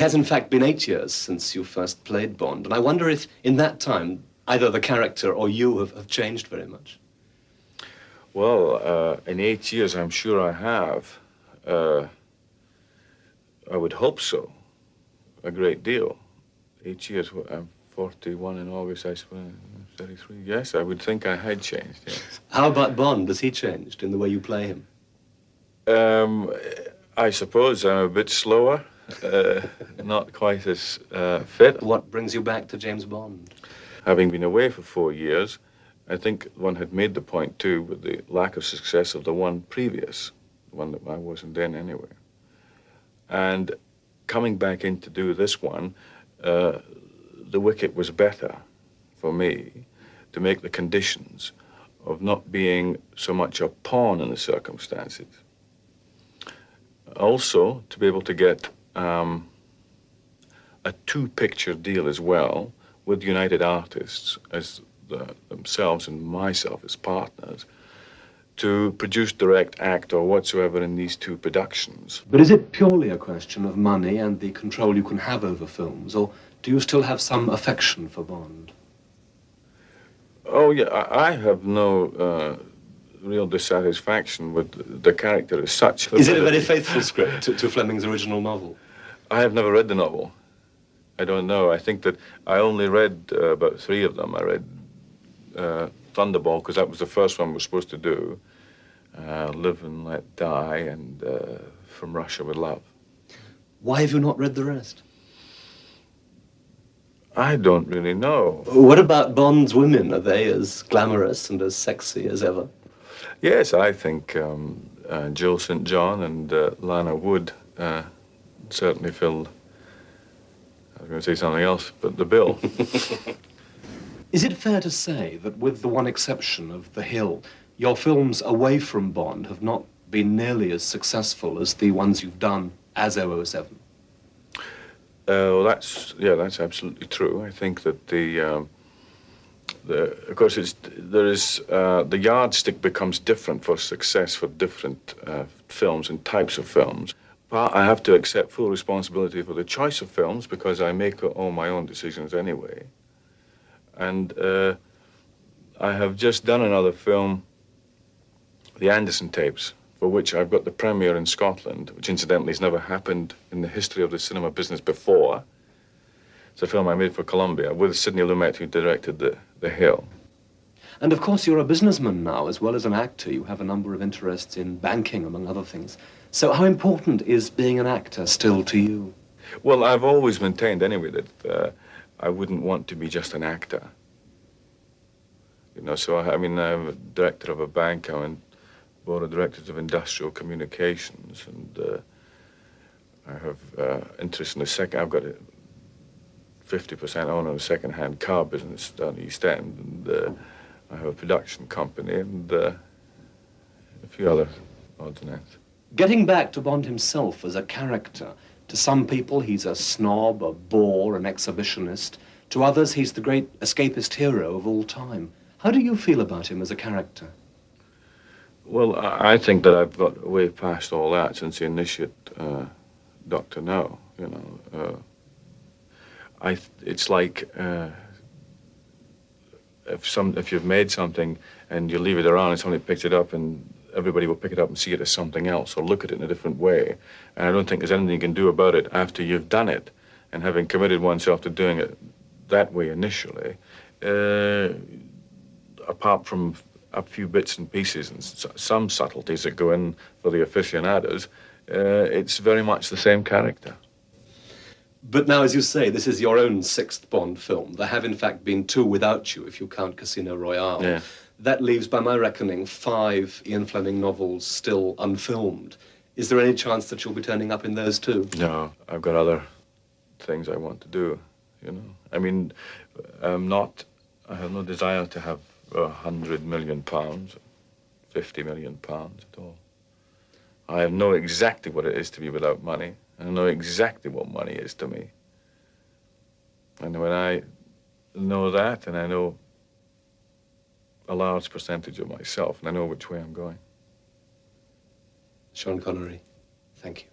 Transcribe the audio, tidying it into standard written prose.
has in fact been 8 years since you first played Bond, and I wonder if in that time either the character or you have changed very much. Well, in 8 years, I'm sure I have. I would hope so. A great deal. 8 years, I'm 41 in August, I suppose, 33. Yes, I would think I had changed, yes. How about Bond? Has he changed in the way you play him? I suppose I'm a bit slower, not quite as fit. What brings you back to James Bond? Having been away for 4 years, I think one had made the point, too, with the lack of success of the one previous, the one that I wasn't in anyway. And coming back in to do this one, the wicket was better for me to make the conditions of not being so much a pawn in the circumstances. Also, to be able to get a two-picture deal as well with United Artists as themselves and myself as partners to produce, direct, act, or whatsoever in these two productions. But is it purely a question of money and the control you can have over films, or do you still have some affection for Bond? Oh, yeah, I have no real dissatisfaction with the character as such. Is it a very faithful script to Fleming's original novel? I have never read the novel. I don't know. I think that I only read about 3 of them. I read Thunderball, because that was the first one we were supposed to do. Live and Let Die, and From Russia with Love. Why have you not read the rest? I don't really know. What about Bond's women? Are they as glamorous and as sexy as ever? Yes, I think Jill St. John and Lana Wood certainly filled, I was going to say something else, but the bill. Is it fair to say that with the one exception of The Hill, your films away from Bond have not been nearly as successful as the ones you've done as 007? Well, that's absolutely true. I think that of course, the yardstick becomes different for success for different films and types of films. But I have to accept full responsibility for the choice of films because I make all my own decisions anyway. And I have just done another film, The Anderson Tapes, for which I've got the premiere in Scotland, which incidentally has never happened in the history of the cinema business before. It's a film I made for Columbia with Sidney Lumet, who directed The Hill. And of course, you're a businessman now, as well as an actor. You have a number of interests in banking, among other things. So how important is being an actor still to you? Well, I've always maintained anyway that I wouldn't want to be just an actor. You know, so I'm a director of a bank. I'm on board of directors of industrial communications, and I have interest in the second. I've got a 50% owner of a second-hand car business down the East End, and I have a production company and a few other odds and ends. Getting back to Bond himself as a character, to some people he's a snob, a bore, an exhibitionist. To others, he's the great escapist hero of all time. How do you feel about him as a character? Well, I think that I've got way past all that since the initiate Dr. No, you know. It's like if you've made something and you leave it around and somebody picks it up, and everybody will pick it up and see it as something else or look at it in a different way. And I don't think there's anything you can do about it after you've done it. And having committed oneself to doing it that way initially, apart from a few bits and pieces and some subtleties that go in for the aficionados, it's very much the same character. But now, as you say, this is your own 6th Bond film. There have, in fact, been 2 without you, if you count Casino Royale. Yeah. That leaves, by my reckoning, 5 Ian Fleming novels still unfilmed. Is there any chance that you'll be turning up in those too? No, I've got other things I want to do, you know. I mean, I have no desire to have 100 million pounds, 50 million pounds at all. I know exactly what it is to be without money. I know exactly what money is to me. And when I know that, and I know a large percentage of myself, and I know which way I'm going. Sean Connery, thank you.